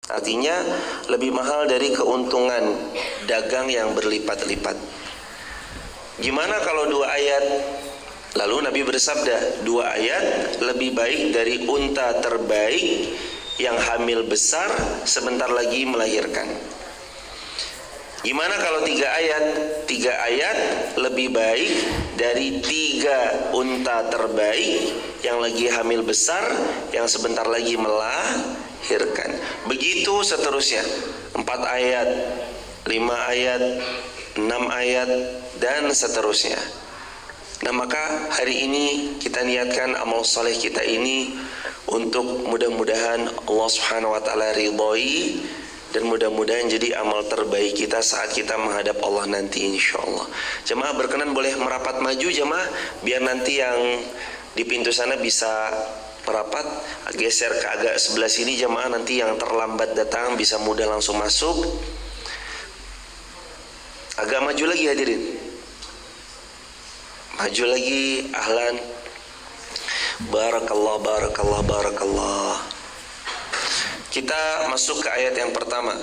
Artinya lebih mahal dari keuntungan dagang yang berlipat-lipat. Gimana kalau 2 ayat? Lalu Nabi bersabda, 2 ayat lebih baik dari unta terbaik yang hamil besar sebentar lagi melahirkan. Gimana kalau 3 ayat? 3 ayat lebih baik dari 3 unta terbaik yang lagi hamil besar yang sebentar lagi melahirkan. Begitu seterusnya. 4 ayat, 5 ayat, 6 ayat, dan seterusnya. Nah, maka hari ini kita niatkan amal saleh kita ini untuk mudah-mudahan Allah Subhanahu wa taala ridhoi, dan mudah-mudahan jadi amal terbaik kita saat kita menghadap Allah nanti insyaallah. Jemaah berkenan boleh merapat maju jemaah, biar nanti yang di pintu sana bisa merapat, geser ke agak sebelah sini jemaah, nanti yang terlambat datang bisa mudah langsung masuk. Agak maju lagi hadirin. Maju lagi, ahlan. Barakallah, barakallah, barakallah. Kita masuk ke ayat yang pertama.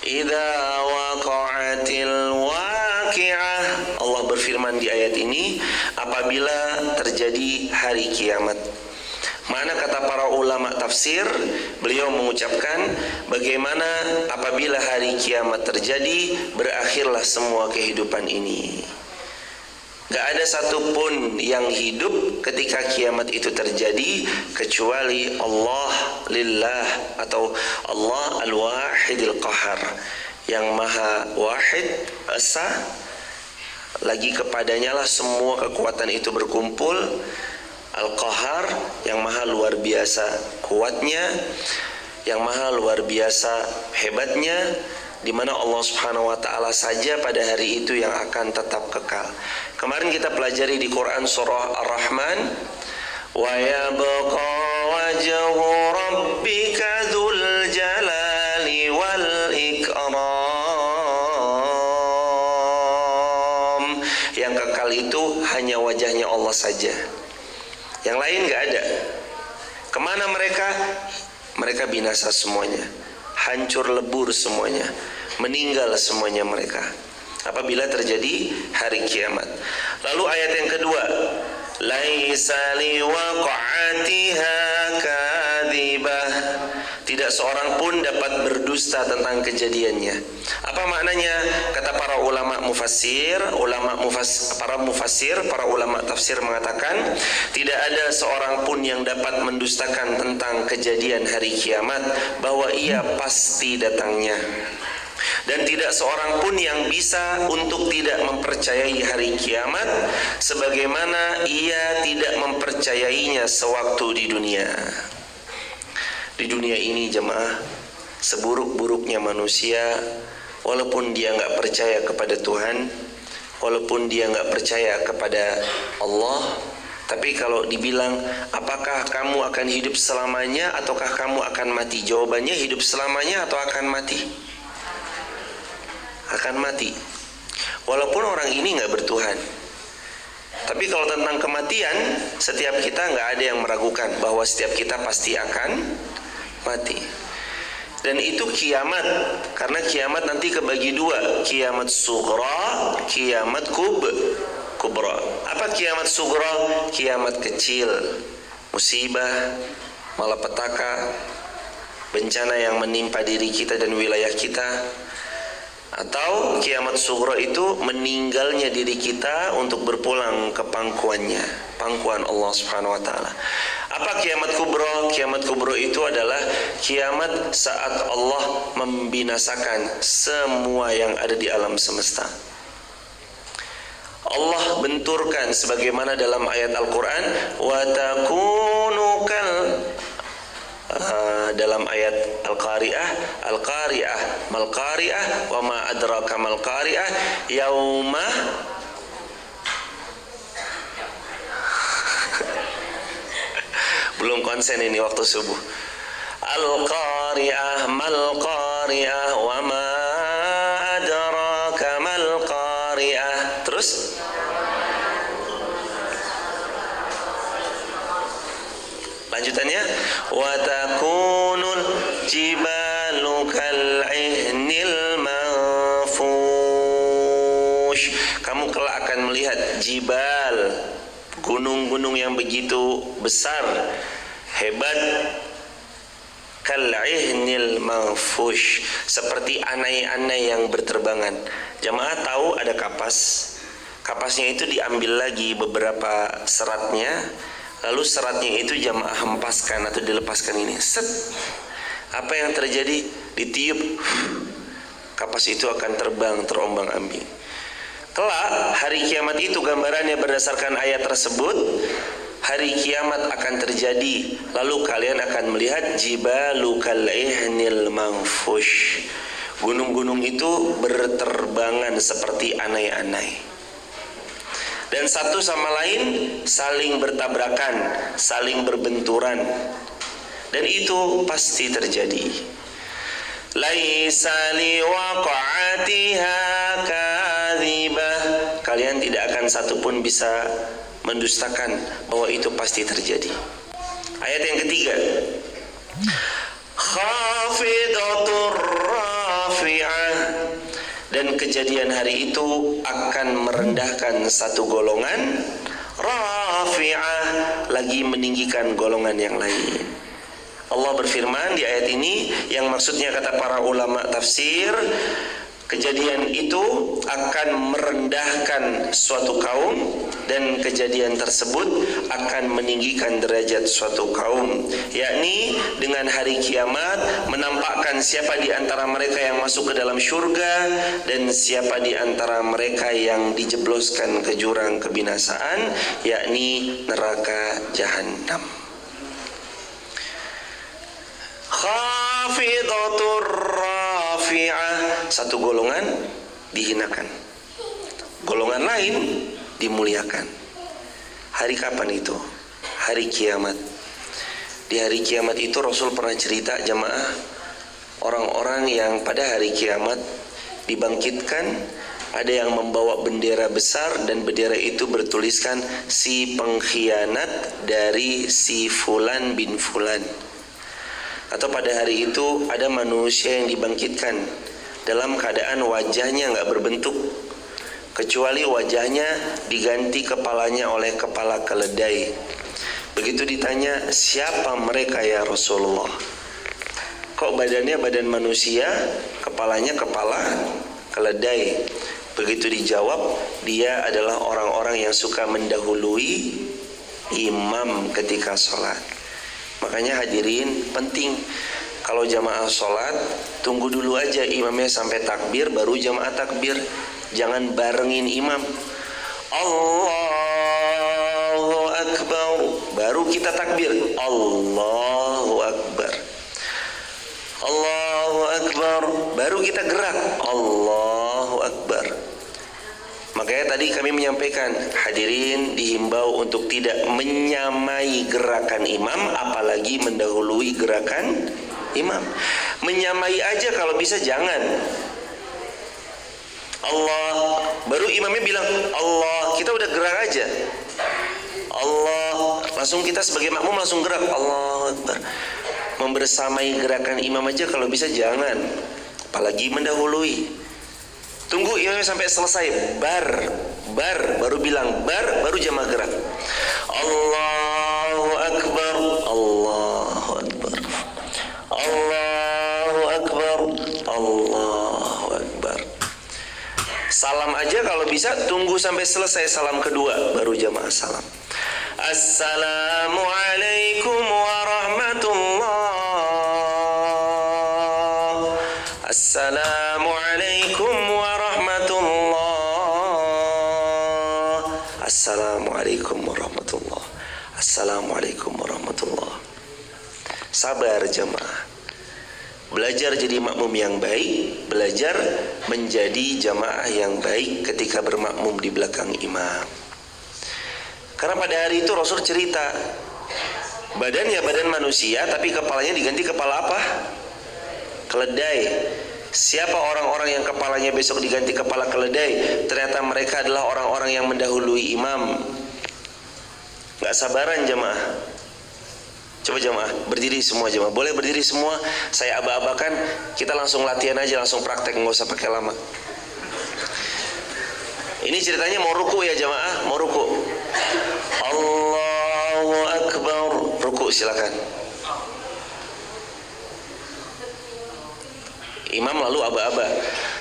Idza waqa'atil waqi'ah. Allah berfirman di ayat ini, apabila terjadi hari kiamat. Mana kata para ulama tafsir, beliau mengucapkan bagaimana apabila hari kiamat terjadi, berakhirlah semua kehidupan ini. Gak ada satupun yang hidup ketika kiamat itu terjadi kecuali Allah lillah, atau Allah al-wahidil qahar, yang maha wahid esa, lagi kepadanya lah semua kekuatan itu berkumpul. Al-qahar, yang maha luar biasa kuatnya, yang maha luar biasa hebatnya, di mana Allah Subhanahu wa taala saja pada hari itu yang akan tetap kekal. Kemarin kita pelajari di Quran surah Ar-Rahman, wa yabqa wajhu rabbika dzul jalali wal ikram. Yang kekal itu hanya wajahnya Allah saja. Yang lain gak ada. Kemana mereka? Mereka binasa semuanya, hancur lebur semuanya, meninggal semuanya mereka apabila terjadi hari kiamat. Lalu ayat yang kedua, laisa liwaqa'atiha kadhibah. Tidak seorang pun dapat berdusta tentang kejadiannya. Apa maknanya? Kata para ulama mufassir, para ulama tafsir mengatakan, tidak ada seorang pun yang dapat mendustakan tentang kejadian hari kiamat, bahwa ia pasti datangnya. Dan tidak seorang pun yang bisa untuk tidak mempercayai hari kiamat sebagaimana ia tidak mempercayainya sewaktu di dunia. Di dunia ini jemaah, seburuk-buruknya manusia, walaupun dia nggak percaya kepada Tuhan, walaupun dia nggak percaya kepada Allah, tapi kalau dibilang apakah kamu akan hidup selamanya ataukah kamu akan mati, jawabannya hidup selamanya atau akan mati? Akan mati. Walaupun orang ini nggak bertuhan, tapi kalau tentang kematian, setiap kita nggak ada yang meragukan bahwa setiap kita pasti akan mati. Dan itu kiamat, karena kiamat nanti kebagi dua, kiamat sughra, kiamat kubra. Apa kiamat sughra? Kiamat kecil, musibah, malapetaka, bencana yang menimpa diri kita dan wilayah kita. Atau kiamat sughra itu meninggalnya diri kita untuk berpulang ke pangkuannya, pangkuan Allah Subhanahu wa taala. Apa kiamat kubra? Kiamat kubra itu adalah kiamat saat Allah membinasakan semua yang ada di alam semesta. Allah benturkan sebagaimana dalam ayat Al-Quran, wa takunu kal, dalam ayat Al-Qari'ah, Al-Qari'ah, Mal-Qari'ah, wa ma adraka Mal-Qari'ah, yauma belum konsen ini waktu subuh. Al-Qari'ah, Mal-Qari'ah, wa ma adraka Mal-Qari'ah. Terus lanjutannya, wa takunul jibalu jibal, gunung-gunung yang begitu besar, hebat, kal'ihnil manfush, seperti anai-anai yang berterbangan. Jamaah tahu ada kapas. Kapasnya itu diambil lagi beberapa seratnya, lalu seratnya itu jamaah hempaskan atau dilepaskan ini. Set. Apa yang terjadi? Ditiup. Kapas itu akan terbang terombang-ambing. Kelak hari kiamat itu gambarannya berdasarkan ayat tersebut, hari kiamat akan terjadi, lalu kalian akan melihat jibalu kal'ihnil manfush. Gunung-gunung itu berterbangan seperti anai-anai. Dan satu sama lain saling bertabrakan, saling berbenturan. Dan itu pasti terjadi. Laisa liwaqa'atiha kadhibah. Kalian tidak akan satupun bisa mendustakan bahwa itu pasti terjadi. Ayat yang ketiga. Khafidatur rafi'ah. Dan kejadian hari itu akan merendahkan satu golongan, rafi'ah, lagi meninggikan golongan yang lain. Allah berfirman di ayat ini, yang maksudnya kata para ulama tafsir, kejadian itu akan merendahkan suatu kaum, dan kejadian tersebut akan meninggikan derajat suatu kaum, yakni dengan hari kiamat menampakkan siapa di antara mereka yang masuk ke dalam syurga dan siapa di antara mereka yang dijebloskan ke jurang kebinasaan, yakni neraka jahanam. Khafidatur rafi'ah, satu golongan dihinakan, golongan lain dimuliakan. Hari kapan itu? Hari kiamat. Di hari kiamat itu Rasul pernah cerita jamaah, orang-orang yang pada hari kiamat dibangkitkan, ada yang membawa bendera besar dan bendera itu bertuliskan si pengkhianat dari si fulan bin fulan. Atau pada hari itu ada manusia yang dibangkitkan dalam keadaan wajahnya nggak berbentuk, kecuali wajahnya diganti kepalanya oleh kepala keledai. Begitu ditanya, siapa mereka ya Rasulullah? Kok badannya badan manusia, kepalanya kepala keledai? Begitu dijawab, dia adalah orang-orang yang suka mendahului imam ketika sholat. Makanya hadirin penting, kalau jamaah sholat, tunggu dulu aja imamnya sampai takbir, baru jamaah takbir. Jangan barengin imam. Allahu Akbar, baru kita takbir. Allahu Akbar. Allahu Akbar, baru kita gerak. Allahu Akbar. Makanya tadi kami menyampaikan, hadirin dihimbau untuk tidak menyamai gerakan imam, apalagi mendahului gerakan imam. Menyamai aja kalau bisa jangan. Allah, baru imamnya bilang Allah, kita udah gerak aja. Allah, langsung kita sebagai makmum langsung gerak. Allah Akbar. Membersamai gerakan imam aja kalau bisa jangan, apalagi mendahului. Tunggu imamnya sampai selesai, bar, baru bilang bar, baru jamaah gerak. Allahu Akbar, Allahu Akbar, Allahu Akbar, Allahu Akbar. Salam aja kalau bisa tunggu sampai selesai salam kedua, baru jamaah salam. Assalamualaikum warahmatullah. Assalamualaikum warahmatullah. Assalamualaikum warahmatullah. Assalamualaikum warahmatullah. Sabar jamaah. Belajar jadi makmum yang baik, belajar menjadi jamaah yang baik ketika bermakmum di belakang imam. Karena pada hari itu Rasul cerita, badannya badan manusia, tapi kepalanya diganti kepala apa? Keledai. Siapa orang-orang yang kepalanya besok diganti kepala keledai? Ternyata mereka adalah orang-orang yang mendahului imam. Gak sabaran jamaah. Coba jamaah, berdiri semua jamaah. Boleh berdiri semua, saya aba-abakan. Kita langsung latihan aja, langsung praktek, nggak usah pakai lama. Ini ceritanya mau ruku ya jamaah, mau ruku. Allahu Akbar, ruku silakan. Imam lalu aba-aba.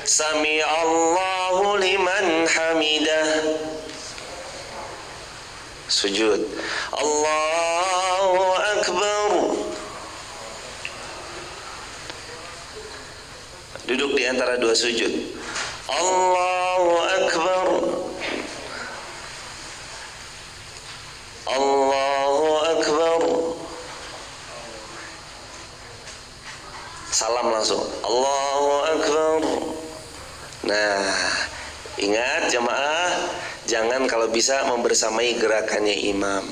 Sami Allahu liman hamidah. Sujud. Allahu Akbar. Duduk di antara dua sujud. Allahu Akbar. Allahu Akbar. Salam langsung. Allahu Akbar. Nah, ingat jamaah, jangan kalau bisa membersamai gerakannya imam.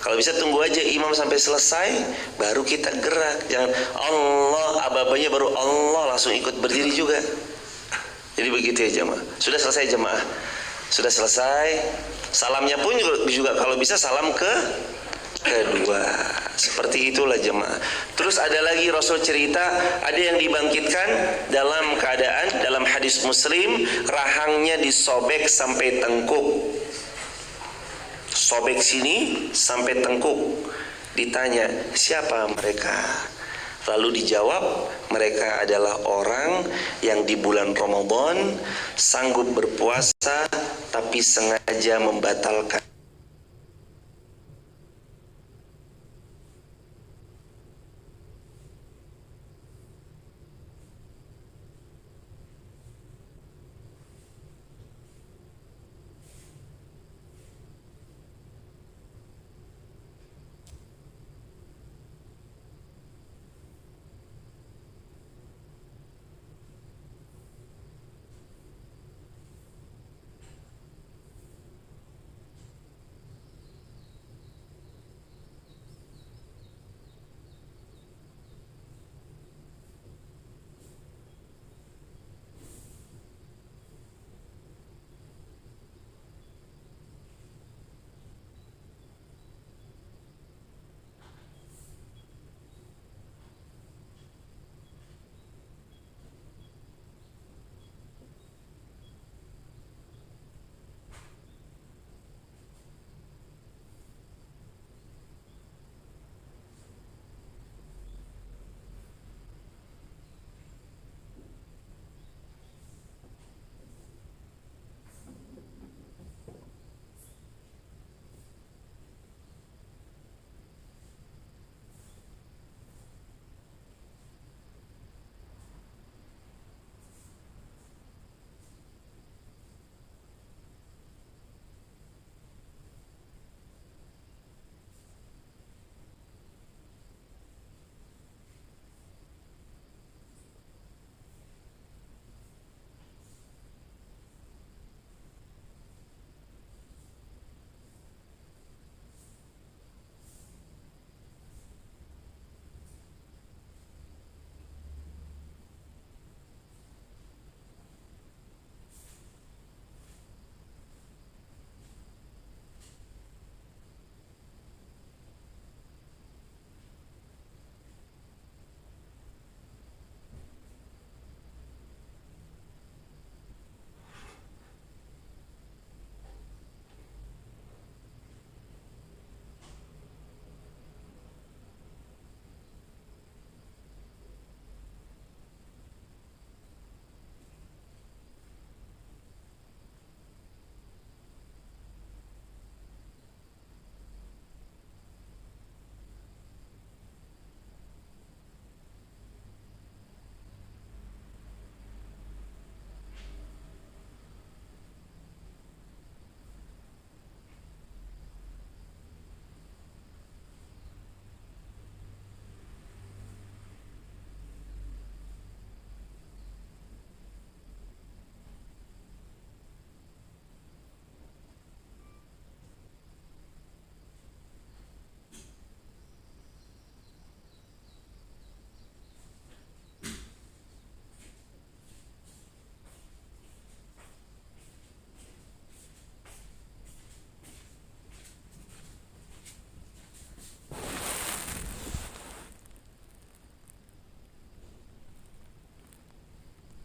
Kalau bisa tunggu aja imam sampai selesai, baru kita gerak. Jangan Allah, aba-abanya baru Allah langsung ikut berdiri juga. Jadi begitu ya jamaah. Sudah selesai jamaah. Sudah selesai. Salamnya pun juga kalau bisa salam kedua. Seperti itulah jemaah. Terus ada lagi Rasul cerita, ada yang dibangkitkan dalam keadaan, dalam hadis Muslim, rahangnya disobek sampai tengkuk. Sobek sini sampai tengkuk. Ditanya, siapa mereka? Lalu dijawab, mereka adalah orang yang di bulan Ramadan sanggup berpuasa tapi sengaja membatalkan.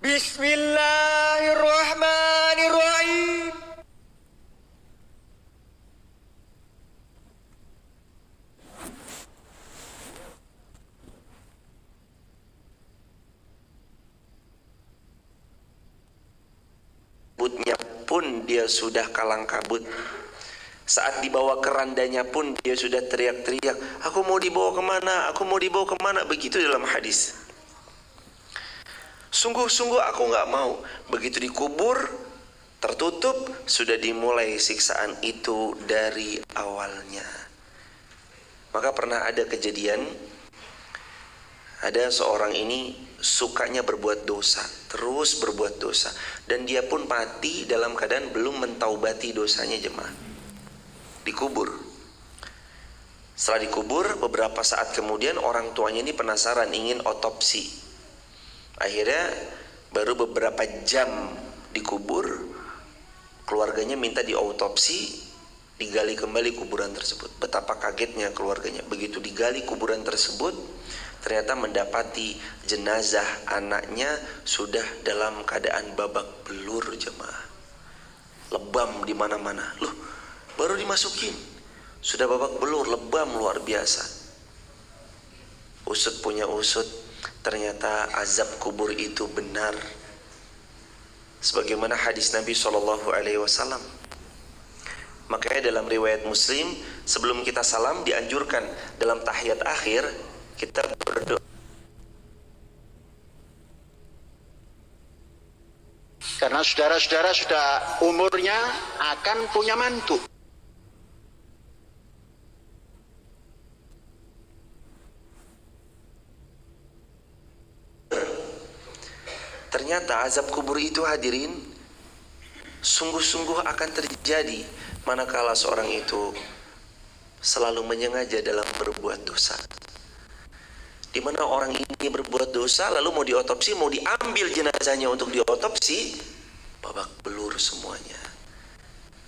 Bismillahirrahmanirrahim. pun dia sudah kalang kabut. Saat dibawa kerandanya pun dia sudah teriak-teriak, aku mau dibawa kemana, aku mau dibawa kemana. Begitu dalam hadis. Sungguh-sungguh aku nggak mau. Begitu dikubur, tertutup, sudah dimulai siksaan itu dari awalnya. Maka pernah ada kejadian, ada seorang ini sukanya berbuat dosa, terus berbuat dosa, dan dia pun mati dalam keadaan belum mentaubati dosanya, jemaah. Dikubur. Setelah dikubur, beberapa saat kemudian orang tuanya ini penasaran, ingin otopsi. Akhirnya baru beberapa jam dikubur, keluarganya minta diautopsi, digali kembali kuburan tersebut. Betapa kagetnya keluarganya. Begitu digali kuburan tersebut, ternyata mendapati jenazah anaknya sudah dalam keadaan babak belur, jemaah. Lebam di mana-mana. Loh, baru dimasukin sudah babak belur, lebam luar biasa. Usut punya usut, ternyata azab kubur itu benar, sebagaimana hadis Nabi SAW. Makanya dalam riwayat Muslim, sebelum kita salam dianjurkan dalam tahiyat akhir kita berdoa. Karena saudara-saudara sudah umurnya akan punya mantu. Ternyata azab kubur itu, hadirin, sungguh-sungguh akan terjadi manakala seorang itu selalu menyengaja dalam berbuat dosa. Di mana orang ini berbuat dosa, lalu mau diotopsi, mau diambil jenazahnya untuk diotopsi, babak belur semuanya.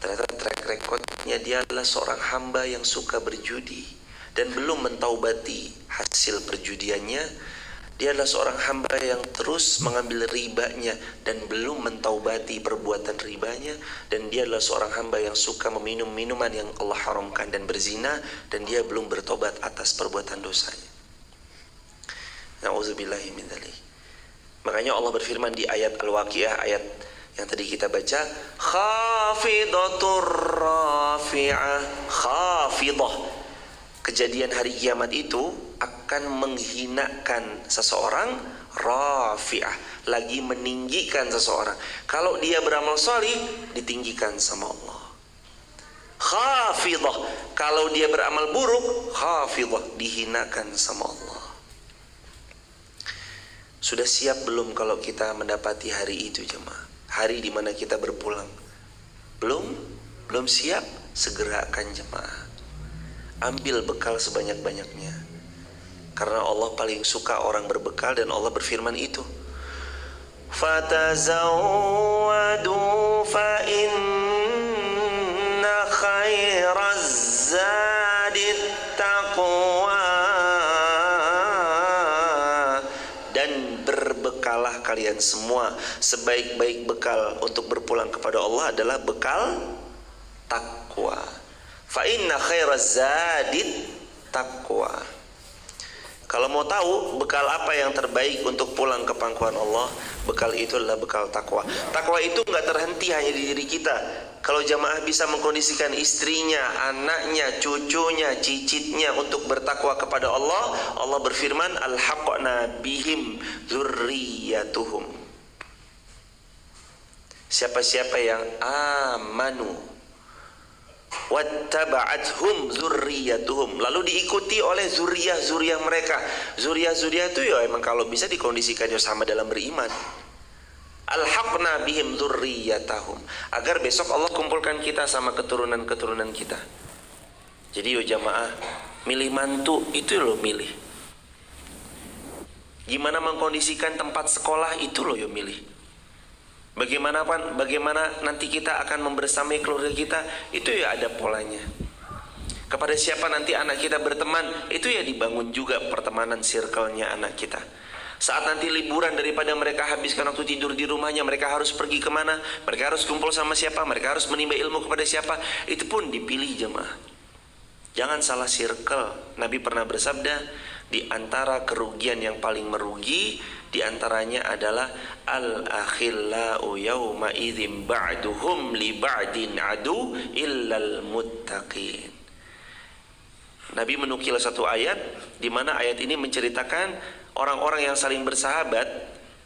Ternyata track recordnya dia adalah seorang hamba yang suka berjudi dan belum mentaubati hasil perjudiannya. Dia adalah seorang hamba yang terus mengambil ribanya dan belum mentaubati perbuatan ribanya. Dan dia adalah seorang hamba yang suka meminum minuman yang Allah haramkan dan berzina, dan dia belum bertobat atas perbuatan dosanya. Na'udzubillahi min dzalik. Makanya Allah berfirman di ayat Al-Waqiah, ayat yang tadi kita baca, khafidatur rafi'ah. Khafidah, kejadian hari kiamat itu akan menghinakan seseorang. Rafi'ah, lagi meninggikan seseorang. Kalau dia beramal salih, ditinggikan sama Allah. Khafidah, kalau dia beramal buruk, khafidah, dihinakan sama Allah. Sudah siap belum kalau kita mendapati hari itu, jemaah? Hari di mana kita berpulang. Belum siap? Segerakan, jemaah. Ambil bekal sebanyak-banyaknya. Karena Allah paling suka orang berbekal, dan Allah berfirman itu, fatazawwadu fa inna khairaz zadit taqwa. Dan berbekalah kalian semua. Sebaik-baik bekal untuk berpulang kepada Allah adalah bekal takwa. Fa inna khairaz zadit taqwa. Kalau mau tahu bekal apa yang terbaik untuk pulang ke pangkuan Allah, bekal itu adalah bekal takwa. Takwa itu nggak terhenti hanya di diri kita. Kalau jamaah bisa mengkondisikan istrinya, anaknya, cucunya, cicitnya untuk bertakwa kepada Allah, Allah berfirman, alhaqna bihim dzurriyyatuhum. Siapa-siapa yang amanu wattaba'athum dzurriyyatuhum, lalu diikuti oleh zuriah-zuriah mereka. Zuriah-zuriah itu ya emang kalau bisa dikondisikan ya sama dalam beriman. Alhaqna bihim dzurriyyatahum, agar besok Allah kumpulkan kita sama keturunan-keturunan kita. Jadi yo jamaah, milih mantu itu loh milih. Gimana mengkondisikan tempat sekolah itu loh yo milih. Bagaimana nanti kita akan membersamai keluarga kita, itu ya ada polanya. Kepada siapa nanti anak kita berteman, itu ya dibangun juga pertemanan circle-nya anak kita. Saat nanti liburan, daripada mereka habiskan waktu tidur di rumahnya, mereka harus pergi kemana, mereka harus kumpul sama siapa, mereka harus menimba ilmu kepada siapa, itu pun dipilih jemaah. Jangan salah circle. Nabi pernah bersabda, Di antara kerugian yang paling merugi di antaranya adalah al-akhillau yawma idzin ba'duhum li ba'din adu illal muttaqin. Nabi menukil satu ayat di mana ayat ini menceritakan orang-orang yang saling bersahabat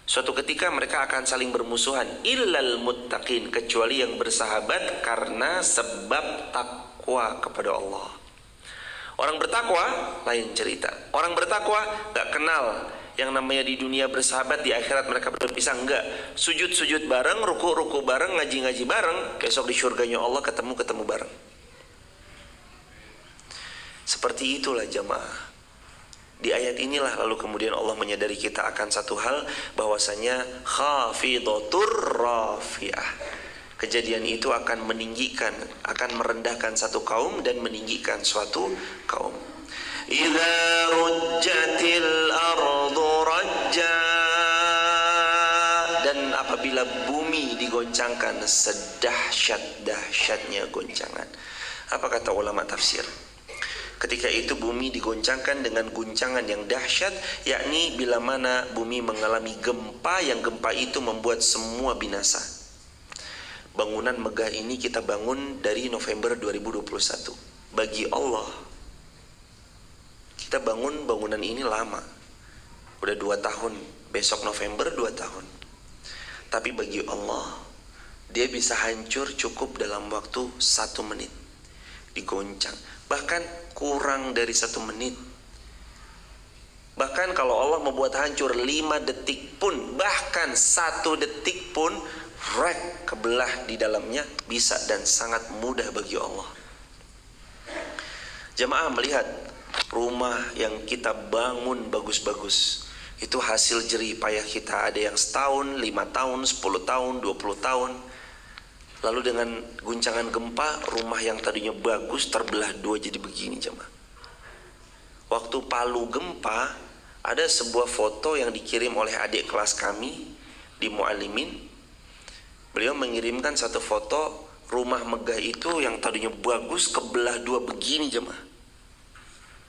suatu ketika mereka akan saling bermusuhan, illal muttaqin, kecuali yang bersahabat karena sebab takwa kepada Allah. Orang bertakwa lain cerita. Orang bertakwa gak kenal yang namanya di dunia bersahabat, di akhirat mereka berpisah, enggak. Sujud-sujud bareng, ruku-ruku bareng, ngaji-ngaji bareng, besok di surganya Allah ketemu bareng. Seperti itulah jamaah. Di ayat inilah lalu kemudian Allah menyadari kita akan satu hal, bahwasanya khafidatur rafi'ah. Kejadian itu akan meninggikan, akan merendahkan satu kaum dan meninggikan suatu kaum. Idza rujjatil ardu rajja, dan apabila bumi digoncangkan sedahsyat-dahsyatnya goncangan. Apa kata ulama tafsir? Ketika itu bumi digoncangkan dengan guncangan yang dahsyat, yakni bila mana bumi mengalami gempa, yang gempa itu membuat semua binasa. Bangunan megah ini kita bangun dari November 2021. Bagi Allah, kita bangun bangunan ini lama. Udah 2 tahun, besok November 2 tahun. Tapi bagi Allah, dia bisa hancur cukup dalam waktu 1 menit. Digoncang, bahkan kurang dari 1 menit. Bahkan kalau Allah membuat hancur 5 detik pun, bahkan 1 detik pun, rek kebelah di dalamnya bisa dan sangat mudah bagi Allah. Jamaah melihat rumah yang kita bangun bagus-bagus, itu hasil jerih payah kita. Ada yang setahun, 5 tahun, 10 tahun, 20 tahun. Lalu dengan guncangan gempa, rumah yang tadinya bagus terbelah 2 jadi begini jamaah. Waktu Palu gempa, ada sebuah foto yang dikirim oleh adik kelas kami di Mu'alimin. Beliau mengirimkan satu foto rumah megah itu yang tadinya bagus kebelah 2 begini jemaah.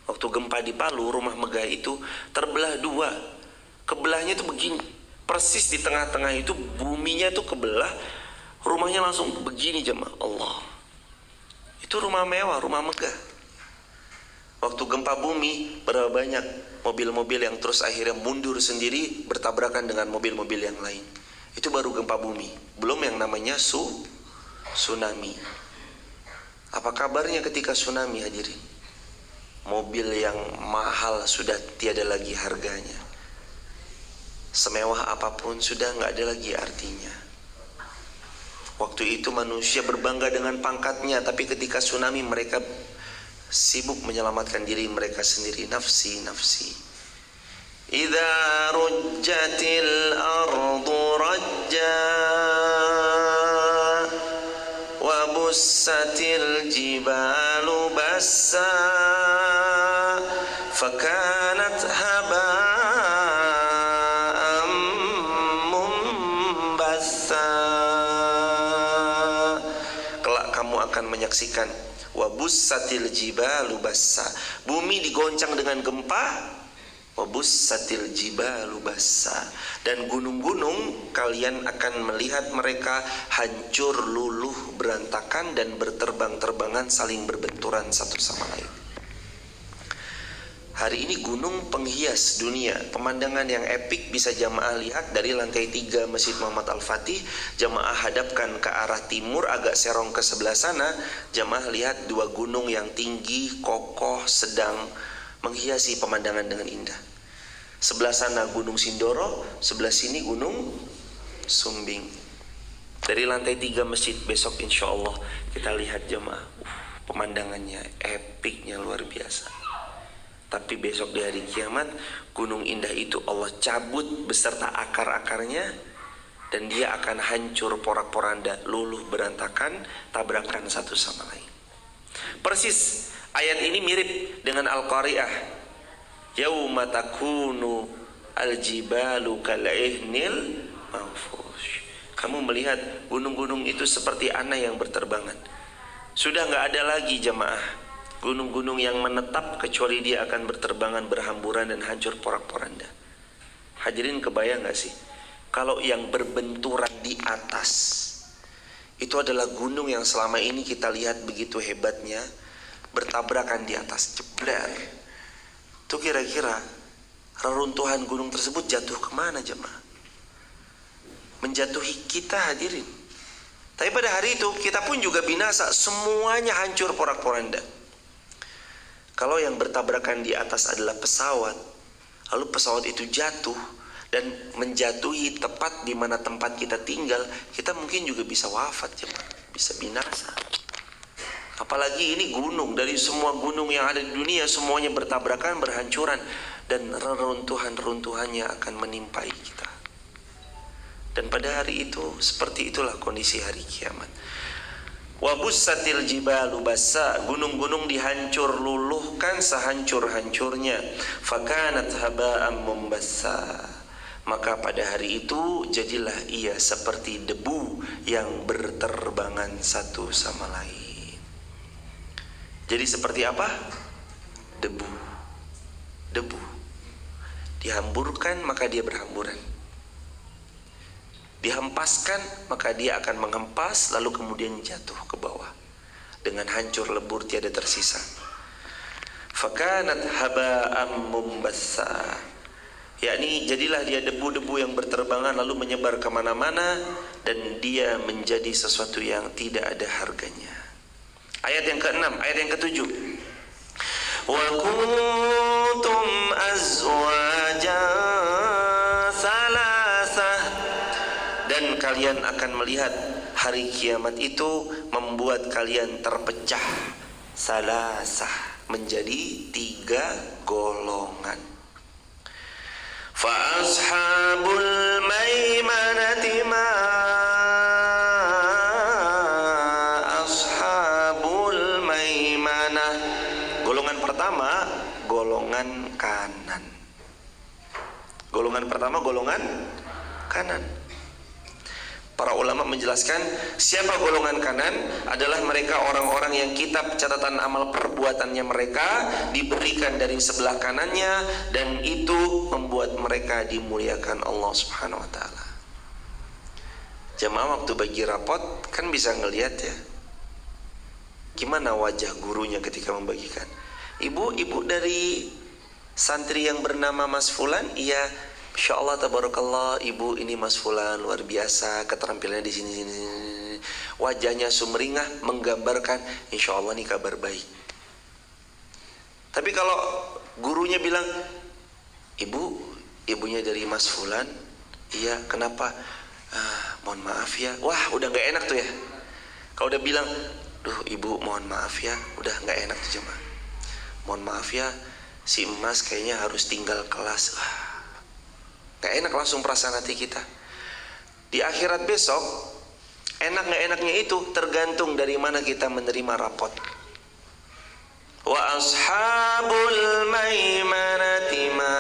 Waktu gempa di Palu, rumah megah itu terbelah 2. Kebelahnya itu begini. Persis di tengah-tengah itu buminya itu kebelah, rumahnya langsung begini jemaah. Allah. Itu rumah mewah, rumah megah. Waktu gempa bumi, berapa banyak mobil-mobil yang terus akhirnya mundur sendiri bertabrakan dengan mobil-mobil yang lain. Itu baru gempa bumi, belum yang namanya tsunami. Apa kabarnya ketika tsunami hadirin? Mobil yang mahal sudah tiada lagi harganya. Semewah apapun sudah nggak ada lagi artinya. Waktu itu manusia berbangga dengan pangkatnya, tapi ketika tsunami mereka sibuk menyelamatkan diri mereka sendiri. Nafsi, nafsi. Idza rujjatil ardu rajja wa bussatil jibalu bassa fakanat haba'an mumbatha. Kelak kamu akan menyaksikan wa bussatil jibalu bassa, bumi digoncang dengan gempa. Wabussatil jibalu bassa, dan gunung-gunung kalian akan melihat mereka hancur, luluh, berantakan dan berterbang-terbangan saling berbenturan satu sama lain. Hari ini gunung penghias dunia. Pemandangan yang epik bisa jamaah lihat dari lantai 3 Masjid Muhammad Al-Fatih. Jamaah hadapkan ke arah timur, agak serong ke sebelah sana. Jamaah lihat 2 gunung yang tinggi, kokoh, sedang menghiasi pemandangan dengan indah. Sebelah sana Gunung Sindoro, sebelah sini Gunung Sumbing. Dari lantai 3 masjid besok insya Allah kita lihat jemaah, pemandangannya epiknya luar biasa. Tapi besok di hari kiamat, gunung indah itu Allah cabut beserta akar-akarnya, dan dia akan hancur porak-poranda, luluh berantakan, tabrakan satu sama lain. Persis ayat ini mirip dengan Al-Qari'ah. Yauma takunu al-jibalu kal'ihnil manfush. Kamu melihat gunung-gunung itu seperti anak yang berterbangan. Sudah nggak ada lagi jemaah gunung-gunung yang menetap kecuali dia akan berterbangan berhamburan dan hancur porak-poranda. Hadirin kebayang gak sih kalau yang berbenturan di atas itu adalah gunung yang selama ini kita lihat begitu hebatnya, bertabrakan di atas, jebler. Itu kira-kira reruntuhan gunung tersebut jatuh kemana jemaah? Menjatuhi kita hadirin. Tapi pada hari itu kita pun juga binasa, semuanya hancur porak-poranda. Kalau yang bertabrakan di atas adalah pesawat, lalu pesawat itu jatuh dan menjatuhi tepat di mana tempat kita tinggal, kita mungkin juga bisa wafat jemaah, bisa binasa. Apalagi ini gunung, dari semua gunung yang ada di dunia semuanya bertabrakan, berhancuran, dan reruntuhan-reruntuhannya akan menimpai kita. Dan pada hari itu seperti itulah kondisi hari kiamat. Wa bussatil jibalu bassa, gunung-gunung dihancur luluhkan sehancur-hancurnya. Fakanat haba'an mumbassa, maka pada hari itu jadilah ia seperti debu yang berterbangan satu sama lain. Jadi seperti apa? Debu. Debu dihamburkan maka dia berhamburan, dihempaskan maka dia akan menghempas, lalu kemudian jatuh ke bawah dengan hancur lebur tiada tersisa. Fakanat haba'an mumbassa, yakni jadilah dia debu-debu yang berterbangan lalu menyebar kemana-mana, dan dia menjadi sesuatu yang tidak ada harganya. Ayat yang ke-6, ayat yang ke-7. Wa kuntum azwajan salasah, dan kalian akan melihat hari kiamat itu membuat kalian terpecah salasah, menjadi 3 golongan. Fa ashabul maimanati ma ashabul maimanah. Golongan pertama, golongan kanan. Golongan pertama, golongan kanan. Para ulama menjelaskan siapa golongan kanan adalah mereka orang-orang yang kitab catatan amal perbuatannya mereka diberikan dari sebelah kanannya, dan itu membuat mereka dimuliakan Allah Subhanahu wa taala. Jemaah waktu bagi rapot kan bisa ngelihat ya, gimana wajah gurunya ketika membagikan. Ibu dari santri yang bernama Mas Fulan, iya, Masya Allah, tabarakallah, ibu ini Mas Fulan luar biasa, keterampilannya di sini. Wajahnya sumringah menggambarkan insya Allah ini kabar baik. Tapi kalau gurunya bilang, ibunya dari Mas Fulan, iya, kenapa? Mohon maaf ya. Wah, udah nggak enak tuh ya. Kalau udah bilang, duh ibu mohon maaf ya, udah nggak enak tuh jemaah. Mohon maaf ya, si emas kayaknya harus tinggal kelas. Gak enak langsung perasaan hati kita. Di akhirat besok, enak gak enaknya itu tergantung dari mana kita menerima rapot. Wa ashabul maimanati ma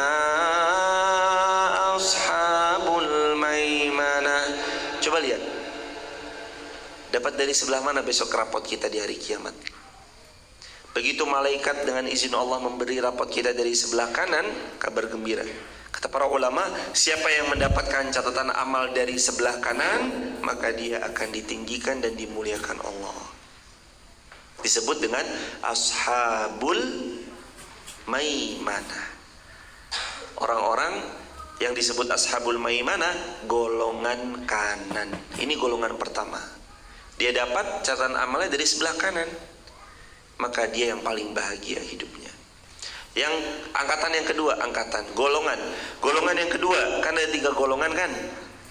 ashabul maimanah. Coba lihat, dapat dari sebelah mana besok rapot kita di hari kiamat. Begitu malaikat dengan izin Allah memberi rapot kita dari sebelah kanan, kabar gembira. Kata para ulama, siapa yang mendapatkan catatan amal dari sebelah kanan, maka dia akan ditinggikan dan dimuliakan Allah. Disebut dengan ashabul maimanah. Orang-orang yang disebut ashabul maimanah, golongan kanan. Ini golongan pertama. Dia dapat catatan amalnya dari sebelah kanan, maka dia yang paling bahagia hidupnya. Yang angkatan yang kedua, golongan yang kedua, kan ada 3 golongan kan,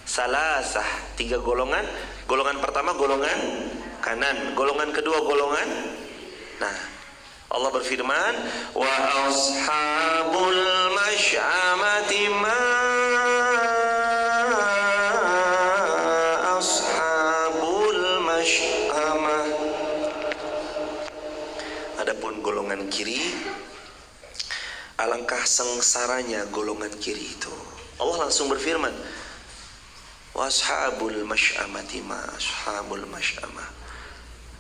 salasah, 3 golongan. Golongan pertama golongan kanan, golongan kedua golongan. Nah, Allah berfirman, wa ashabul masy'amati ma ashabul masy'amah. Adapun golongan kiri, alangkah sengsaranya golongan kiri itu. Allah langsung berfirman, washabul masy'amati ma ashabul masy'amah.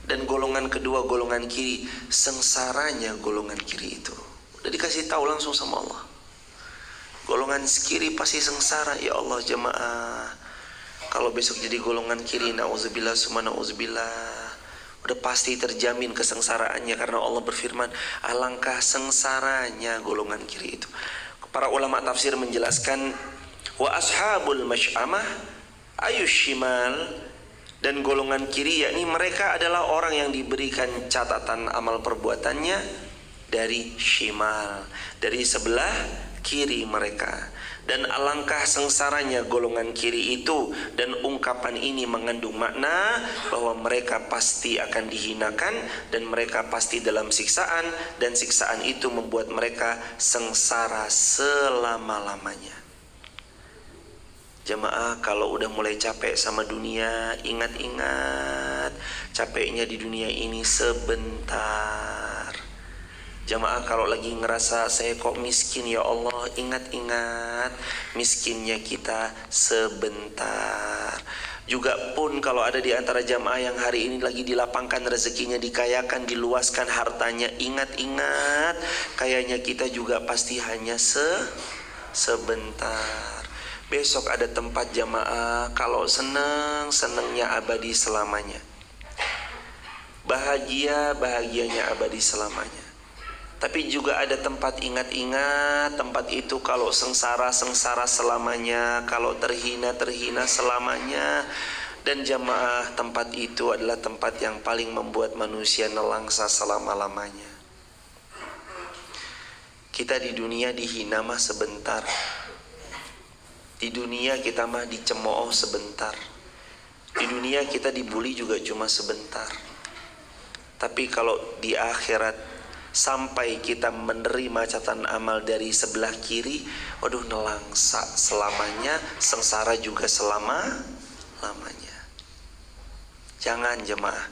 Dan golongan kedua, golongan kiri, sengsaranya golongan kiri itu. Udah dikasih tahu langsung sama Allah. Golongan kiri pasti sengsara. Ya Allah jemaah, kalau besok jadi golongan kiri, na'udzubillah summa na'udzubillah, udah pasti terjamin kesengsaraannya. Karena Allah berfirman, alangkah sengsaranya golongan kiri itu. Para ulama tafsir menjelaskan, wa ashabul masy'amah ayushimal, dan golongan kiri yakni mereka adalah orang yang diberikan catatan amal perbuatannya dari shimal, dari sebelah kiri mereka. Dan alangkah sengsaranya golongan kiri itu. Dan ungkapan ini mengandung makna bahwa mereka pasti akan dihinakan dan mereka pasti dalam siksaan, dan siksaan itu membuat mereka sengsara selama-lamanya. Jemaah, kalau udah mulai capek sama dunia, ingat-ingat capeknya di dunia ini sebentar. Jemaah, kalau lagi ngerasa saya kok miskin ya Allah, ingat-ingat miskinnya kita sebentar. Juga pun kalau ada di antara jamaah yang hari ini lagi dilapangkan rezekinya, dikayakan, diluaskan hartanya, ingat-ingat kayaknya kita juga pasti hanya sebentar. Besok ada tempat jamaah, kalau senangnya abadi selamanya, bahagianya abadi selamanya. Tapi juga ada tempat, ingat-ingat tempat itu kalau sengsara selamanya, kalau terhina selamanya. Dan jamaah, tempat itu adalah tempat yang paling membuat manusia nelangsa selama-lamanya. Kita di dunia dihina mah sebentar, di dunia kita mah dicemooh sebentar, di dunia kita dibully juga cuma sebentar. Tapi kalau di akhirat, sampai kita menerima catatan amal dari sebelah kiri, waduh, nelangsa selamanya, sengsara juga selama-lamanya. Jangan jemaah,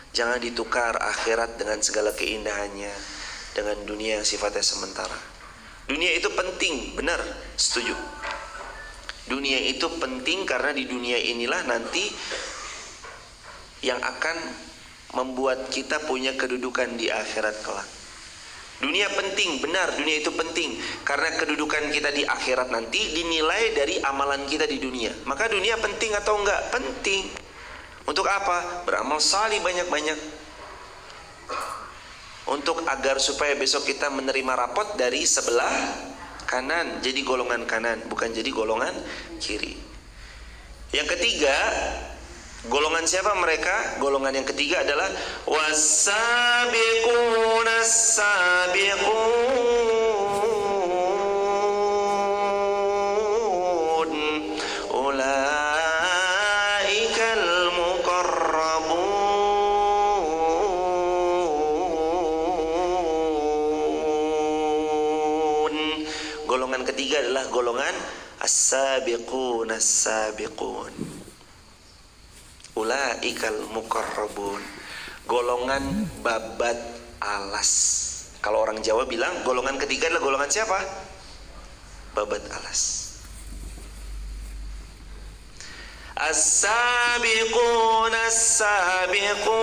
jangan ditukar akhirat dengan segala keindahannya dengan dunia yang sifatnya sementara. Dunia itu penting, benar, setuju. Dunia itu penting karena di dunia inilah nanti yang akan membuat kita punya kedudukan di akhirat kelak. Dunia penting, benar, dunia itu penting karena kedudukan kita di akhirat nanti dinilai dari amalan kita di dunia. Maka dunia penting atau enggak? Penting. Untuk apa? Beramal salih banyak-banyak. Untuk agar supaya besok kita menerima rapot dari sebelah kanan, jadi golongan kanan, bukan jadi golongan kiri. Yang ketiga, golongan siapa mereka? Golongan yang ketiga adalah was-sabiqunas sabiqun ulaikal muqarrabun. Golongan ketiga adalah golongan as-sabiqun as-sabiqun. Ulaikal muqarrabun, golongan babat alas. Kalau orang Jawa bilang golongan ketiga adalah golongan siapa? Babat alas. As-sabiqun as-sabiqun.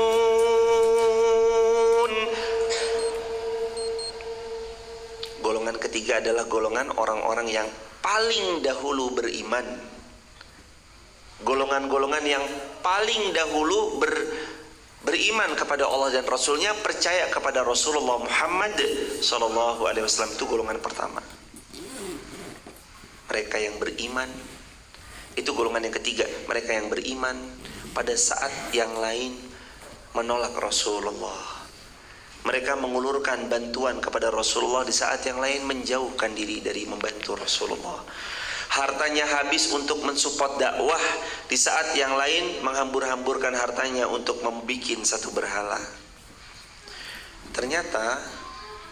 Golongan ketiga adalah golongan orang-orang yang paling dahulu beriman. Golongan-golongan yang paling dahulu beriman kepada Allah dan Rasulnya, percaya kepada Rasulullah Muhammad SAW. Itu golongan pertama. Mereka yang beriman, itu golongan yang ketiga. Mereka yang beriman pada saat yang lain menolak Rasulullah. Mereka mengulurkan bantuan kepada Rasulullah di saat yang lain menjauhkan diri dari membantu Rasulullah. Hartanya habis untuk mensupport dakwah, di saat yang lain menghambur-hamburkan hartanya untuk membuat satu berhala. Ternyata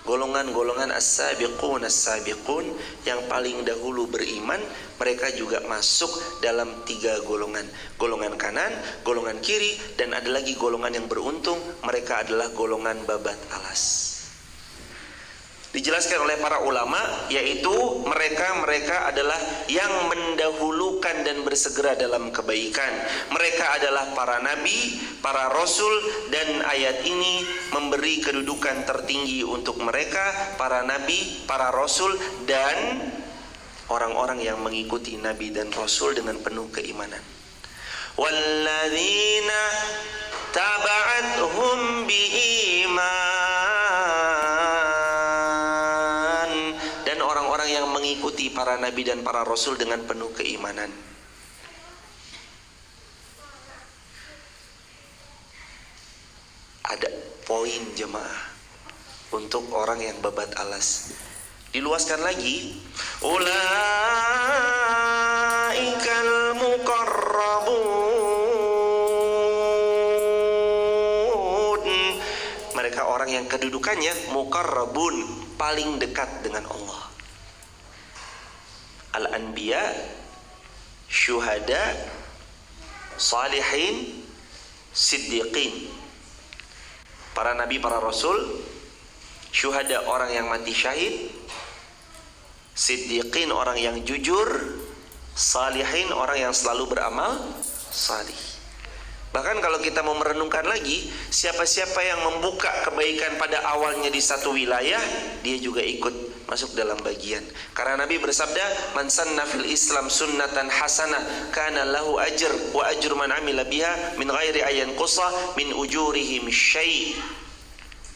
golongan-golongan as-sabiqun as-sabiqun yang paling dahulu beriman, mereka juga masuk dalam tiga golongan. Golongan kanan, golongan kiri, dan ada lagi golongan yang beruntung, mereka adalah golongan babat alas. Dijelaskan oleh para ulama, yaitu mereka adalah yang mendahulukan dan bersegera dalam kebaikan. Mereka adalah para nabi, para rasul, dan ayat ini memberi kedudukan tertinggi untuk mereka, para nabi, para rasul, dan orang-orang yang mengikuti nabi dan rasul dengan penuh keimanan. Walladzina taba'athum biiman, dan orang-orang yang mengikuti para nabi dan para rasul dengan penuh keimanan. Ada poin jemaah untuk orang yang babat alas. Diluaskan lagi, ulaikal muqarrabun, mereka orang yang kedudukannya muqarrabun, paling dekat dengan Allah. Al-anbiya, syuhada, salihin, siddiqin. Para nabi, para rasul, syuhada orang yang mati syahid, siddiqin orang yang jujur, salihin orang yang selalu beramal salih. Bahkan kalau kita mau merenungkan lagi, siapa-siapa yang membuka kebaikan pada awalnya di satu wilayah, dia juga ikut masuk dalam bagian. Karena Nabi bersabda, man sanna fil Islam sunnatan hasanah kana lahu ajr wa ajru man amila biha min ghairi ayan qusa min ujurihim syai'.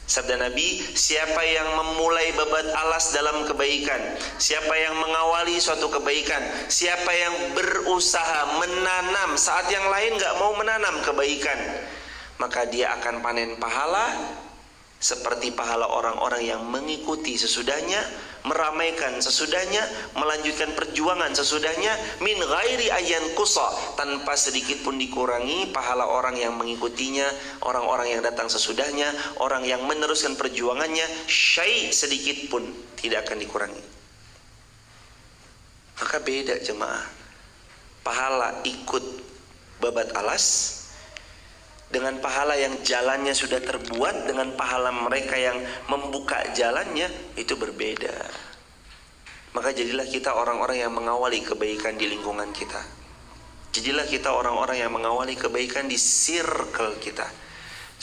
Sabda Nabi, siapa yang memulai babat alas dalam kebaikan, siapa yang mengawali suatu kebaikan, siapa yang berusaha menanam saat yang lain gak mau menanam kebaikan, maka dia akan panen pahala seperti pahala orang-orang yang mengikuti sesudahnya, meramaikan sesudahnya, melanjutkan perjuangan sesudahnya, min ghairi ayan qusa, tanpa sedikit pun dikurangi pahala orang yang mengikutinya, orang-orang yang datang sesudahnya, orang yang meneruskan perjuangannya, syai' sedikit pun tidak akan dikurangi. Maka beda jemaah, pahala ikut babat alas dengan pahala yang jalannya sudah terbuat, dengan pahala mereka yang membuka jalannya, itu berbeda. Maka jadilah kita orang-orang yang mengawali kebaikan di lingkungan kita. Jadilah kita orang-orang yang mengawali kebaikan di circle kita.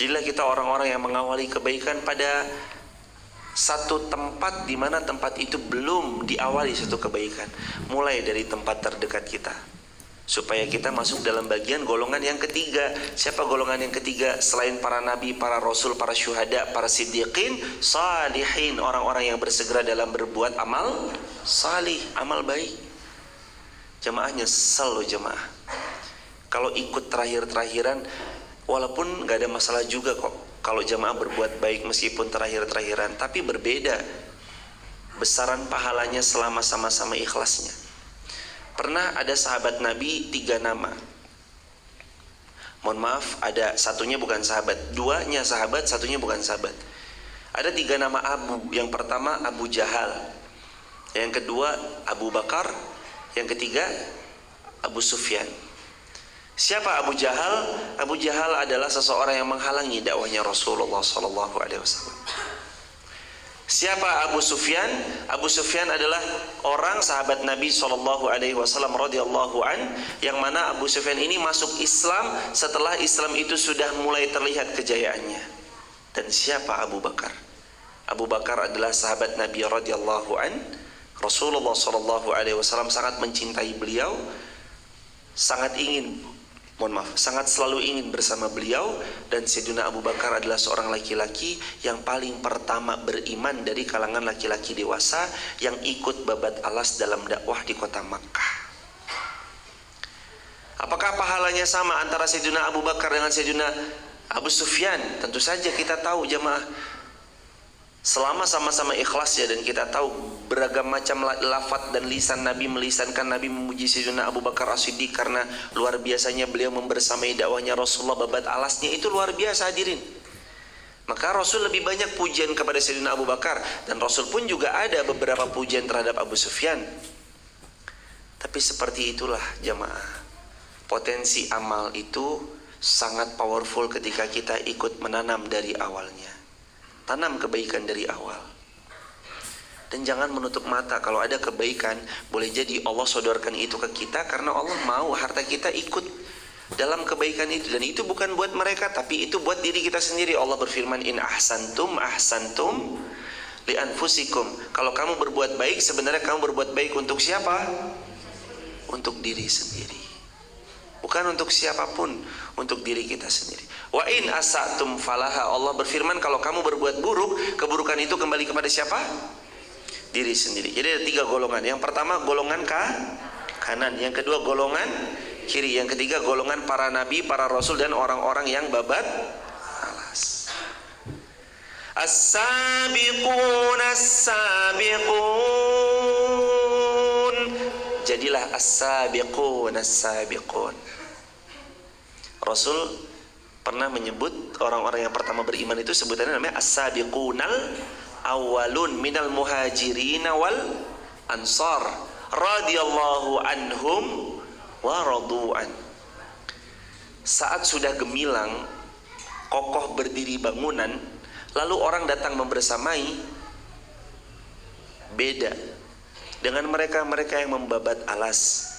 Jadilah kita orang-orang yang mengawali kebaikan pada satu tempat di mana tempat itu belum diawali satu kebaikan. Mulai dari tempat terdekat kita, supaya kita masuk dalam bagian golongan yang ketiga. Siapa golongan yang ketiga? Selain para nabi, para rasul, para syuhada, para siddiqin, salihin, orang-orang yang bersegera dalam berbuat amal salih, amal baik. Jemaah nyesel loh jemaah kalau ikut terakhir-terakhiran, walaupun gak ada masalah juga kok kalau jemaah berbuat baik meskipun terakhir-terakhiran, tapi berbeda besaran pahalanya selama sama-sama ikhlasnya. Pernah ada sahabat Nabi 3 nama. Mohon maaf, ada satunya bukan sahabat, 2-nya sahabat, 1-nya bukan sahabat. Ada 3 nama Abu. Yang pertama Abu Jahal, yang kedua Abu Bakar, yang ketiga Abu Sufyan. Siapa Abu Jahal? Abu Jahal adalah seseorang yang menghalangi dakwahnya Rasulullah SAW. Siapa Abu Sufyan? Abu Sufyan adalah orang sahabat Nabi SAW radhiyallahu an, yang mana Abu Sufyan ini masuk Islam setelah Islam itu sudah mulai terlihat kejayaannya. Dan siapa Abu Bakar? Abu Bakar adalah sahabat Nabi radhiyallahu an. Rasulullah SAW sangat mencintai beliau, sangat selalu ingin bersama beliau. Dan Sayyidina Abu Bakar adalah seorang laki-laki yang paling pertama beriman dari kalangan laki-laki dewasa yang ikut babat alas dalam dakwah di kota Makkah. Apakah pahalanya sama antara Sayyidina Abu Bakar dengan Sayyidina Abu Sufyan? Tentu saja kita tahu jemaah, selama sama-sama ikhlas ya, dan kita tahu beragam macam lafaz dan lisan Nabi melisankan Nabi memuji Sayyidina Abu Bakar As-Siddiq karena luar biasanya beliau membersamai dakwahnya Rasulullah, babat alasnya itu luar biasa hadirin. Maka Rasul lebih banyak pujian kepada Sayyidina Abu Bakar, dan Rasul pun juga ada beberapa pujian terhadap Abu Sufyan. Tapi seperti itulah jamaah, potensi amal itu sangat powerful ketika kita ikut menanam dari awalnya. Tanam kebaikan dari awal. Dan jangan menutup mata kalau ada kebaikan, boleh jadi Allah sodorkan itu ke kita karena Allah mau harta kita ikut dalam kebaikan itu. Dan itu bukan buat mereka, tapi itu buat diri kita sendiri. Allah berfirman, in ahsantum ahsantum li anfusikum. Kalau kamu berbuat baik, sebenarnya kamu berbuat baik untuk siapa? Untuk diri sendiri, bukan untuk siapapun, untuk diri kita sendiri. Wa in asatum falaha. Allah berfirman, kalau kamu berbuat buruk, keburukan itu kembali kepada siapa? Diri sendiri. Jadi ada 3 golongan. Yang pertama golongan kanan, yang kedua golongan kiri, yang ketiga golongan para nabi, para rasul, dan orang-orang yang babat alas. As-sabiqun as-sabiqun. Jadilah as-sabiqun as-sabiqun. Rasul pernah menyebut orang-orang yang pertama beriman itu sebutannya namanya as-sabiqunal awalun minal muhajirin wal ansar radhiyallahu anhum wa radu'an. Saat sudah gemilang, kokoh berdiri bangunan, lalu orang datang membersamai, beda dengan mereka-mereka yang membabat alas.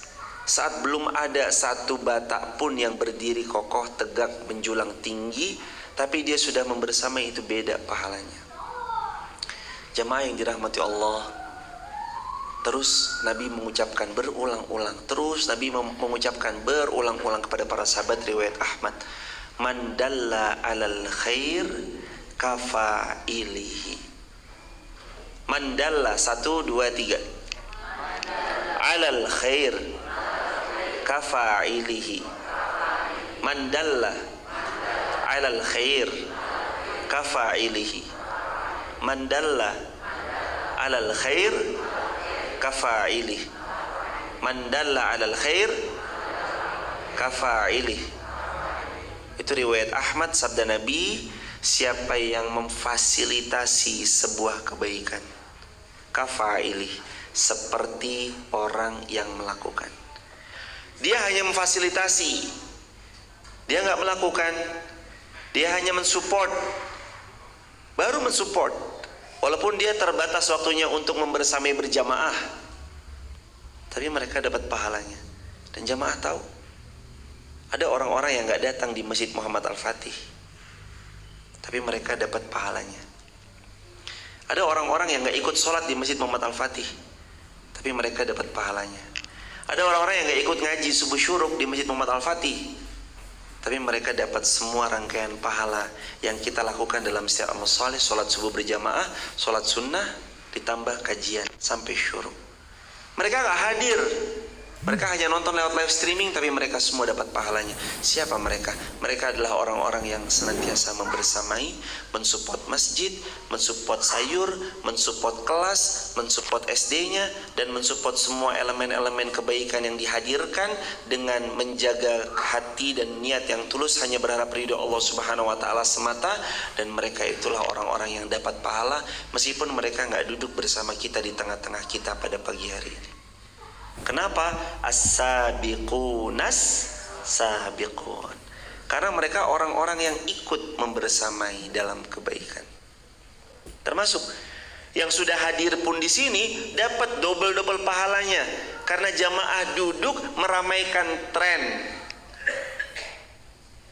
Saat belum ada satu batak pun yang berdiri kokoh, tegak, menjulang tinggi, tapi dia sudah membersamai, itu beda pahalanya. Jamaah yang dirahmati Allah, terus Nabi mengucapkan berulang-ulang, terus Nabi mengucapkan berulang-ulang kepada para sahabat, riwayat Ahmad, man dalla alal khair kafa'ilihi. Man dalla, 1, 2, 3, alal khair kafa'ilihi. Man dalla alal khair kafa'ilihi. Man dalla alal khair kafa'ilih. Man dalla alal khair kafa'ilih. Itu riwayat Ahmad, sabda Nabi, siapa yang memfasilitasi sebuah kebaikan, kafa'ilih, seperti orang yang melakukan. Dia hanya memfasilitasi, dia nggak melakukan, dia hanya mensupport, baru mensupport, walaupun dia terbatas waktunya untuk membersamai berjamaah, tapi mereka dapat pahalanya. Dan jamaah tahu, ada orang-orang yang nggak datang di Masjid Muhammad Al-Fatih, tapi mereka dapat pahalanya. Ada orang-orang yang nggak ikut sholat di Masjid Muhammad Al-Fatih, tapi mereka dapat pahalanya. Ada orang-orang yang nggak ikut ngaji subuh syuruk di Masjid Muhammad Al-Fatih, tapi mereka dapat semua rangkaian pahala yang kita lakukan dalam setiap amal saleh, sholat subuh berjamaah, sholat sunnah, ditambah kajian sampai syuruk. Mereka nggak hadir, mereka hanya nonton lewat live streaming, tapi mereka semua dapat pahalanya. Siapa mereka? Mereka adalah orang-orang yang senantiasa membersamai, mensupport masjid, mensupport sayur, mensupport kelas, mensupport SD-nya, dan mensupport semua elemen-elemen kebaikan yang dihadirkan dengan menjaga hati dan niat yang tulus, hanya berharap ridho Allah Subhanahu wa Ta'ala semata. Dan mereka itulah orang-orang yang dapat pahala meskipun mereka nggak duduk bersama kita di tengah-tengah kita pada pagi hari ini. Kenapa? As-sabiqunas sabiqun. Karena mereka orang-orang yang ikut membersamai dalam kebaikan. Termasuk yang sudah hadir pun di sini dapat double-double pahalanya, karena jamaah duduk meramaikan tren.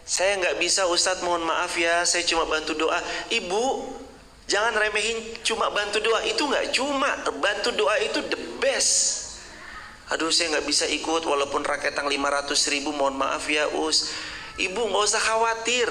Saya nggak bisa, Ustadz, mohon maaf ya, saya cuma bantu doa. Ibu, jangan remehin cuma bantu doa. Itu nggak cuma, bantu doa itu the best. Aduh, saya nggak bisa ikut walaupun raketang 500.000, mohon maaf ya Us. Ibu nggak usah khawatir,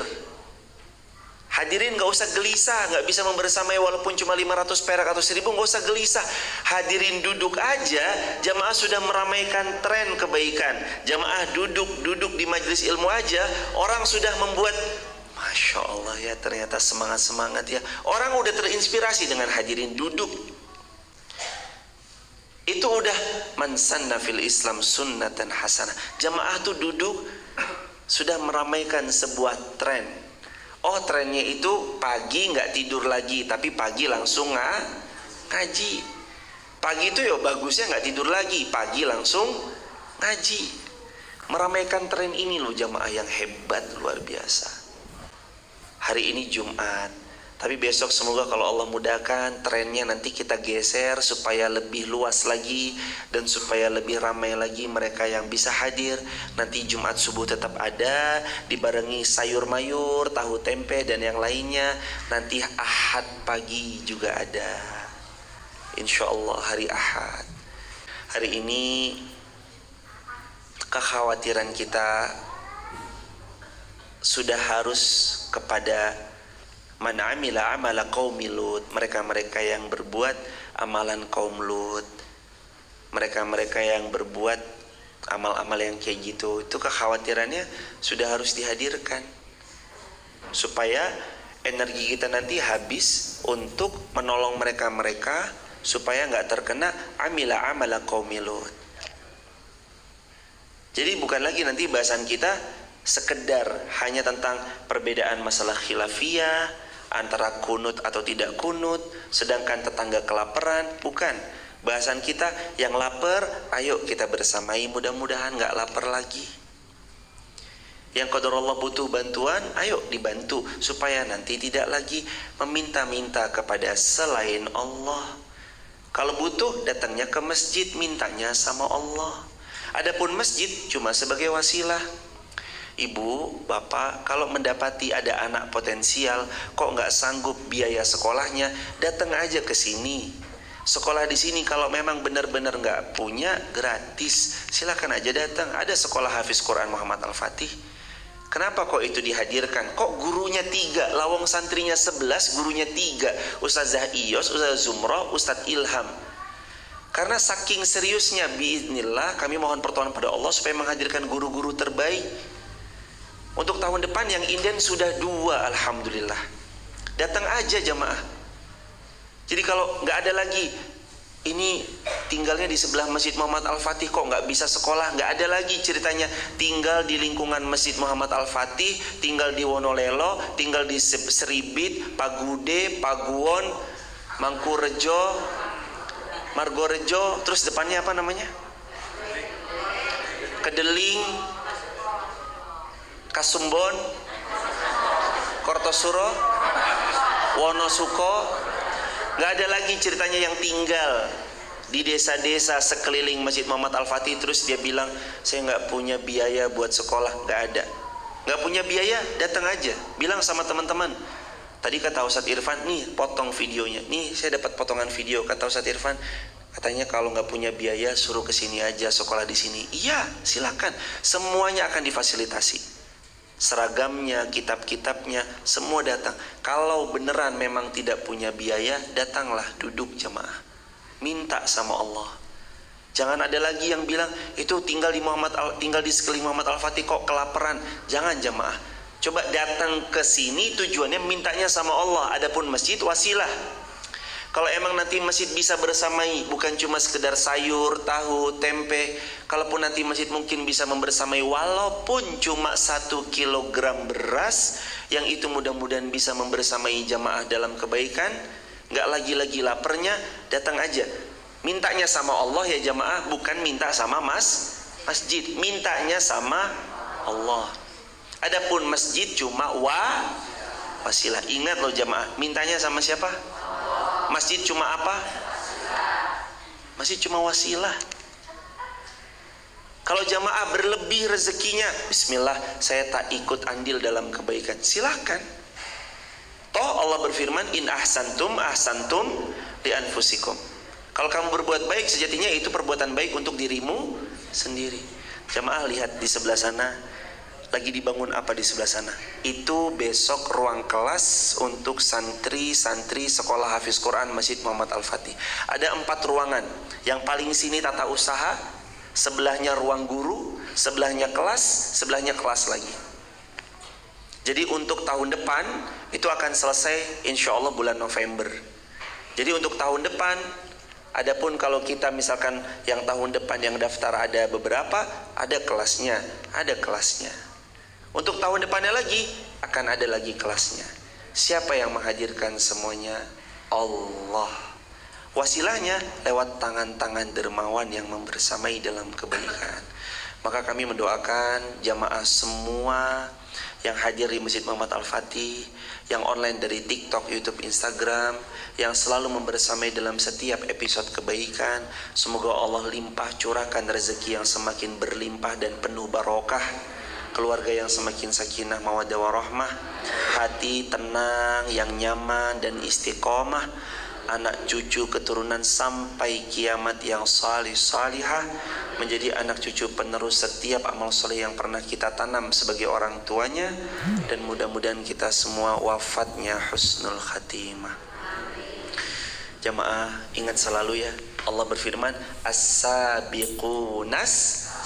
hadirin nggak usah gelisah, nggak bisa membersamai walaupun cuma 500 perak atau 1.000, nggak usah gelisah. Hadirin duduk aja, jamaah sudah meramaikan tren kebaikan. Jamaah duduk di majelis ilmu aja, orang sudah membuat, Masya Allah ya, ternyata semangat ya. Orang udah terinspirasi dengan hadirin duduk. Itu udah man sanna fil Islam sunnatan hasanah. Jamaah tuh duduk sudah meramaikan sebuah tren. Oh, trennya itu pagi nggak tidur lagi, tapi pagi langsung ngaji. Pagi itu ya bagusnya nggak tidur lagi, pagi langsung ngaji. Meramaikan tren ini loh jamaah yang hebat, luar biasa. Hari ini Jumat, Tapi besok semoga kalau Allah mudahkan trennya nanti kita geser supaya lebih luas lagi dan supaya lebih ramai lagi mereka yang bisa hadir. Nanti Jumat subuh tetap ada dibarengi sayur mayur, tahu tempe dan yang lainnya. Nanti Ahad pagi juga ada. Insya Allah hari Ahad. Hari ini kekhawatiran kita sudah harus kepada man amila amala qaumi Lut, mereka-mereka yang berbuat amalan kaum Lut, mereka-mereka yang berbuat amal-amal yang kayak gitu. Itu kekhawatirannya sudah harus dihadirkan supaya energi kita nanti habis untuk menolong mereka-mereka supaya nggak terkena amila amala qaumi Lut. Jadi bukan lagi nanti bahasan kita sekedar hanya tentang perbedaan masalah khilafiyah antara kunut atau tidak kunut, sedangkan tetangga kelaparan. Bukan. Bahasan kita yang lapar, ayo kita bersamai, mudah-mudahan gak lapar lagi. Yang qadarullah butuh bantuan, ayo dibantu supaya nanti tidak lagi meminta-minta kepada selain Allah. Kalau butuh, datangnya ke masjid, mintanya sama Allah. Adapun masjid cuma sebagai wasilah. Ibu, bapak, kalau mendapati ada anak potensial, kok nggak sanggup biaya sekolahnya, datang aja ke sini. Sekolah di sini kalau memang benar-benar nggak punya, gratis. Silakan aja datang. Ada sekolah Hafiz Quran Muhammad Al-Fatih. Kenapa kok itu dihadirkan? Kok gurunya 3, lawang santrinya 11, gurunya 3, Ustazah Iyos, Ustazah Zumrah, Ustadz Ilham. Karena saking seriusnya, biiznillah kami mohon pertolongan pada Allah supaya menghadirkan guru-guru terbaik. Untuk tahun depan yang inden sudah 2, alhamdulillah. Datang aja jamaah. Jadi kalau nggak ada lagi, ini tinggalnya di sebelah Masjid Muhammad Al-Fatih kok nggak bisa sekolah, nggak ada lagi ceritanya tinggal di lingkungan Masjid Muhammad Al-Fatih, tinggal di Wonolelo, tinggal di Seribit, Pagude, Paguwon, Mangkurejo, Margorejo, terus depannya apa namanya? Kedeling, Kasumbon, Kortosuro, Wonosuko. Gak ada lagi ceritanya yang tinggal di desa-desa sekeliling Masjid Muhammad Al-Fatih terus dia bilang saya gak punya biaya buat sekolah. Gak ada. Gak punya biaya, datang aja. Bilang sama teman-teman, tadi kata Ustadz Irfan, nih potong videonya. Nih saya dapat potongan video, kata Ustadz Irfan, katanya kalau nggak punya biaya suruh kesini aja sekolah di sini. Iya, silakan. Semuanya akan difasilitasi. Seragamnya, kitab-kitabnya, semua datang. Kalau beneran memang tidak punya biaya, datanglah duduk jemaah. Minta sama Allah. Jangan ada lagi yang bilang itu tinggal di sekeliling Muhammad Al-Fatih kok kelaparan. Jangan jemaah. Coba datang ke sini tujuannya mintanya sama Allah. Adapun masjid wasilah. Kalau emang nanti masjid bisa bersamai, bukan cuma sekedar sayur, tahu, tempe. Kalaupun nanti masjid mungkin bisa membersamai walaupun cuma 1 kilogram beras, yang itu mudah-mudahan bisa membersamai jamaah dalam kebaikan. Gak lagi-lagi laparnya, datang aja. Mintanya sama Allah ya jamaah, bukan minta sama masjid. Mintanya sama Allah. Adapun masjid cuma wasilah. Ingat loh jamaah, mintanya sama siapa? Masjid cuma apa? Masjid cuma wasilah. Kalau jamaah berlebih rezekinya, bismillah, saya tak ikut andil dalam kebaikan. Silahkan. Toh Allah berfirman, in ahsantum ahsantum li anfusikum. Kalau kamu berbuat baik, sejatinya itu perbuatan baik untuk dirimu sendiri. Jamaah lihat di sebelah sana, lagi dibangun apa di sebelah sana? Itu besok ruang kelas untuk santri-santri sekolah Hafiz Quran Masjid Muhammad Al-Fatih. Ada 4 ruangan. Yang paling sini tata usaha, sebelahnya ruang guru, sebelahnya kelas, sebelahnya kelas lagi. Jadi untuk tahun depan itu akan selesai insya Allah bulan November. Jadi untuk tahun depan, adapun kalau kita misalkan yang tahun depan yang daftar ada beberapa, ada kelasnya, ada kelasnya. Untuk tahun depannya lagi akan ada lagi kelasnya. Siapa yang menghadirkan semuanya? Allah. Wasilahnya lewat tangan-tangan dermawan yang membersamai dalam kebaikan. Maka kami mendoakan jamaah semua yang hadir di Masjid Muhammad Al-Fatih, yang online dari TikTok, YouTube, Instagram, yang selalu membersamai dalam setiap episode kebaikan. Semoga Allah limpah curahkan rezeki yang semakin berlimpah dan penuh barokah, keluarga yang semakin sakinah mawaddah warahmah, hati tenang yang nyaman dan istiqomah, anak cucu keturunan sampai kiamat yang salih salihah, menjadi anak cucu penerus setiap amal soleh yang pernah kita tanam sebagai orang tuanya, dan mudah-mudahan kita semua wafatnya husnul khatimah. Jamaah ingat selalu ya, Allah berfirman as-sabiqunas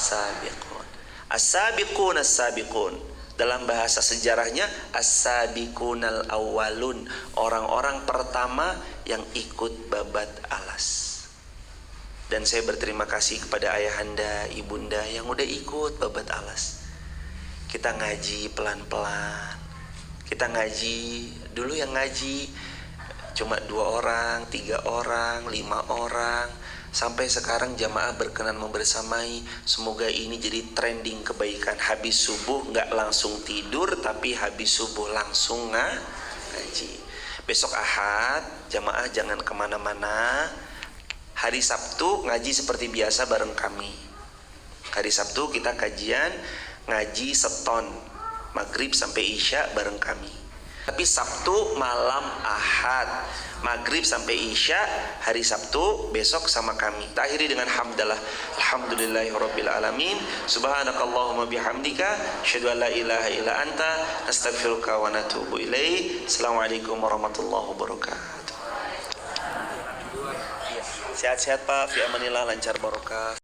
sabiqun, as-sabiqunas sabiqun. Dalam bahasa sejarahnya as-sabiqunal awwalun, orang-orang pertama yang ikut babat alas. Dan saya berterima kasih kepada ayahanda, ibunda yang udah ikut babat alas. Kita ngaji pelan-pelan. Kita ngaji, dulu yang ngaji cuma 2 orang, 3 orang, 5 orang. Sampai sekarang jamaah berkenan membersamai. Semoga ini jadi trending kebaikan. Habis subuh gak langsung tidur, tapi habis subuh langsung ngaji. Besok Ahad, jamaah jangan kemana-mana. Hari Sabtu ngaji seperti biasa bareng kami. Hari Sabtu kita kajian ngaji seton, maghrib sampai isya bareng kami. Tapi Sabtu malam Ahad, maghrib sampai isya hari Sabtu besok sama kami. Kita akhiri dengan hamdalah. Alhamdulillahirabbil alamin. Subhanakallahumma bihamdika asyhadu an la ilaha illa anta astaghfiruka wa natubu ilaik. Assalamualaikum warahmatullahi wabarakatuh. Sehat-sehat Pak, fi amanillah, lancar barokah.